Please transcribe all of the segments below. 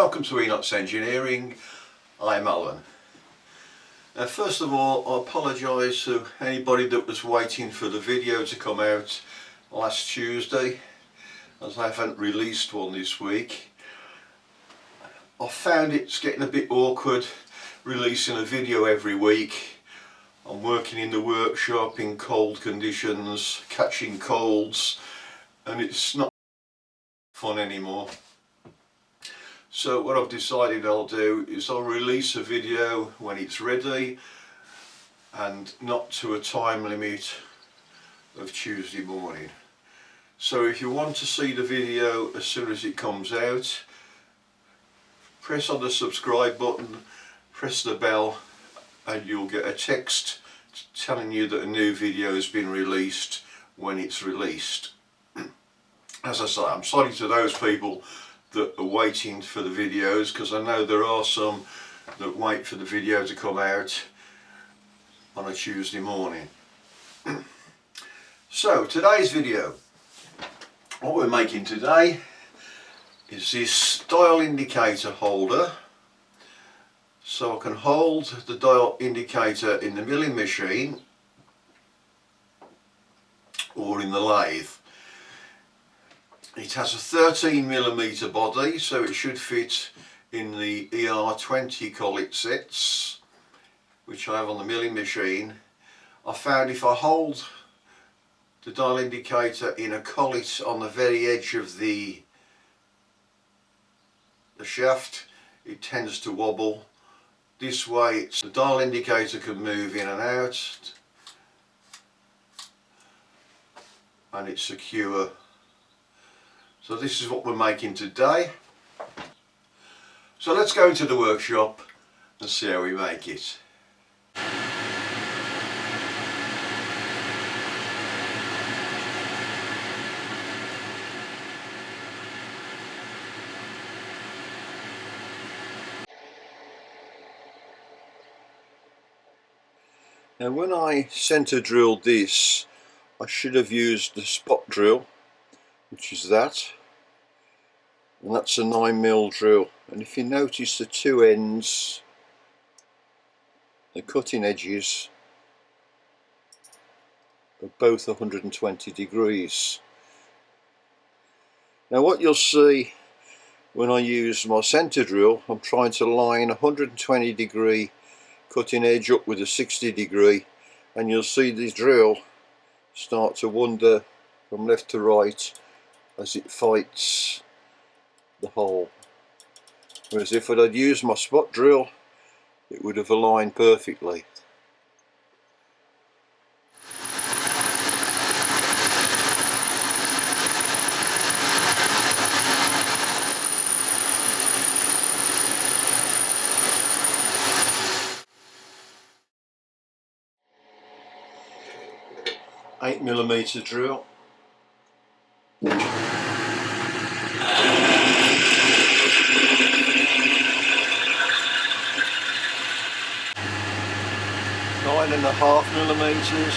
Welcome to Enots Engineering. I'm Alan. First of all, I apologise to anybody that was waiting for the video to come out last Tuesday, as I haven't released one this week. I found it's getting a bit awkward releasing a video every week. I'm working in the workshop in cold conditions, catching colds, and it's not fun anymore. So what I've decided I'll do is I'll release a video when it's ready and not to a time limit of Tuesday morning. So if you want to see the video as soon as it comes out, press on the subscribe button, press the bell, and you'll get a text telling you that a new video has been released when it's released. As I say, I'm sorry to those people that are waiting for the videos, because I know there are some that wait for the video to come out on a Tuesday morning. So today's video, what we're making today is this dial indicator holder, so I can hold the dial indicator in the milling machine or in the lathe. It has a 13mm body, so it should fit in the ER20 collet sets, which I have on the milling machine. I found if I hold the dial indicator in a collet on the very edge of the shaft, it tends to wobble. This way the dial indicator can move in and out, and it's secure. So this is what we're making today. So let's go into the workshop and see how we make it. Now when I centre drilled this, I should have used the spot drill, which is that, and that's a 9mm drill. And if you notice, the two ends, the cutting edges, are both 120 degrees. Now what you'll see when I use my centre drill, I'm trying to line a 120 degree cutting edge up with a 60 degree, and you'll see this drill start to wander from left to right as it fights the hole. Whereas if I'd used my spot drill, it would have aligned perfectly. $8mm drill. Nine and a half millimeters.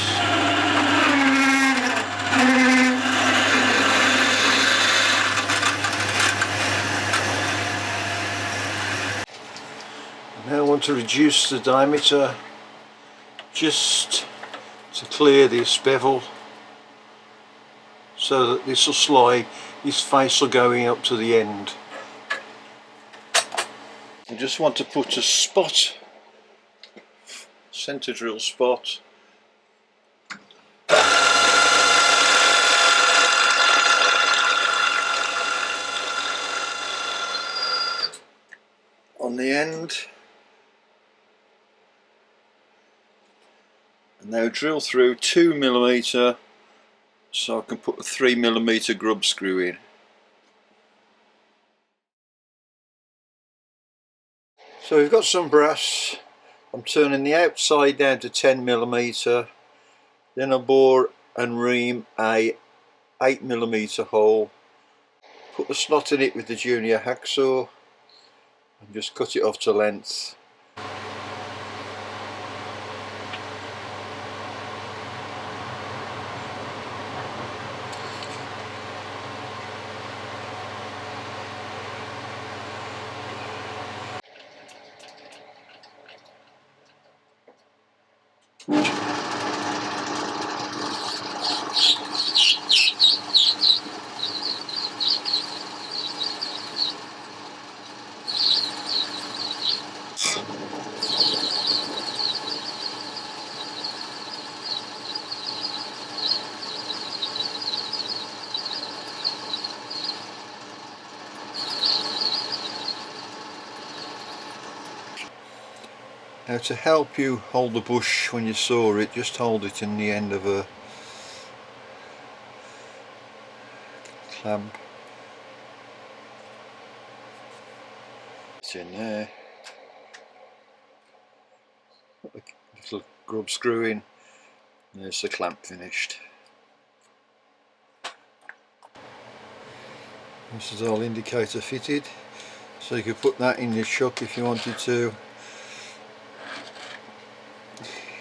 Now I want to reduce the diameter just to clear this bevel, so that this will slide, this face will go up to the end. I just want to put a spot, centre drill spot, on the end, and now drill through 2mm so I can put a 3mm grub screw in. So we've got some brass. I'm turning the outside down to 10mm, then I bore and ream a 8mm hole, put the slot in it with the junior hacksaw and just cut it off to length. Now, to help you hold the bush when you saw it, just hold it in the end of a clamp. It's in there. Put the little grub screw in. There's the clamp finished. This is all indicator fitted, so you could put that in your chuck if you wanted to,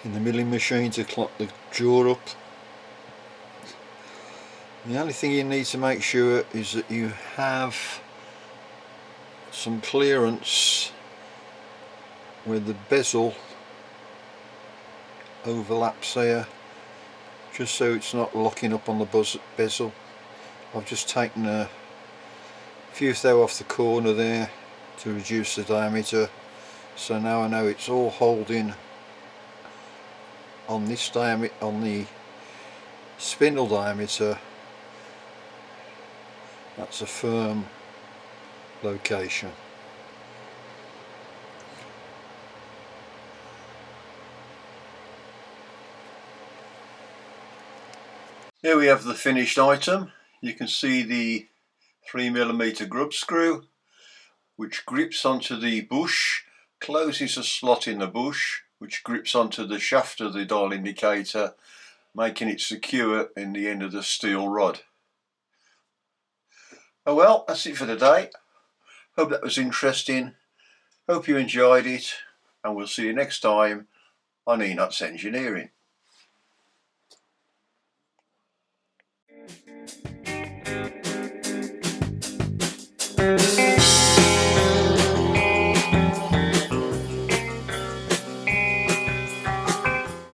in the milling machine to clock the jaw up. The only thing you need to make sure is that you have some clearance where the bezel overlaps here, just so it's not locking up on the bezel. I've just taken a few thou off the corner there to reduce the diameter, so now I know it's all holding on this diameter, on the spindle diameter. That's a firm location. Here we have the finished item. You can see the 3mm grub screw, which grips onto the bush, closes a slot in the bush, which grips onto the shaft of the dial indicator, making it secure in the end of the steel rod. Oh well, that's it for today. Hope that was interesting. Hope you enjoyed it, and we'll see you next time on Enots Engineering.